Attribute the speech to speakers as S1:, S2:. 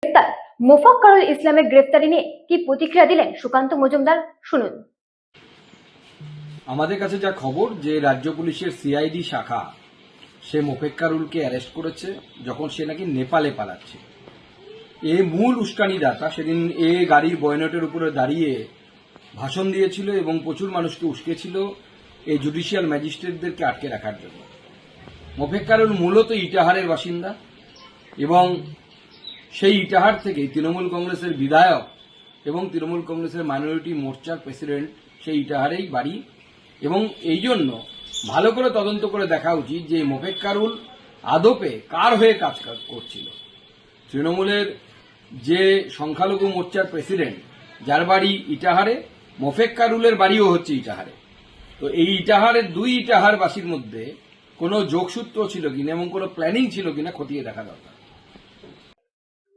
S1: গ্রেফতার মোফাক্কারুল ইসলামের গ্রেফতারি নিয়ে কি প্রতিক্রিয়া দিলেন সুকান্ত মজুমদার, শুনুন।
S2: আমাদের কাছে যা খবর যে রাজ্য পুলিশের সিআইডি শাখা সে মোফাক্কারুলকে অ্যারেস্ট করেছে যখন সে নাকি নেপালে পালাচ্ছে। এ মূল উস্কানিদাতা। সেদিন এ গাড়ির বয়নটের উপরে দাঁড়িয়ে ভাষণ দিয়েছিল এবং প্রচুর মানুষকে উস্কেছিল এই জুডিশিয়াল ম্যাজিস্ট্রেটদেরকে আটকে রাখার জন্য। মোফাক্কারুল মূলত ইটাহারের বাসিন্দা এবং সেই ইটাহার থেকেই তৃণমূল কংগ্রেসের বিধায়ক এবং তৃণমূল কংগ্রেসের মাইনরিটি মোর্চার প্রেসিডেন্ট সেই ইটাহারেই বাড়ি। এবং এই জন্য ভালো করে তদন্ত করে দেখা উচিত যে মোফাক্কারুল আদপে কার হয়ে কাজ করছিল। তৃণমূলের যে সংখ্যালঘু মোর্চার প্রেসিডেন্ট যার বাড়ি ইটাহারে, মোফাক্কারুলের বাড়িও হচ্ছে ইটাহারে। তো এই ইটাহারের দুই ইটাহারবাসীর মধ্যে কোনো যোগসূত্র ছিল কিনা এবং কোনো প্ল্যানিং ছিল কিনা খতিয়ে দেখা দরকার।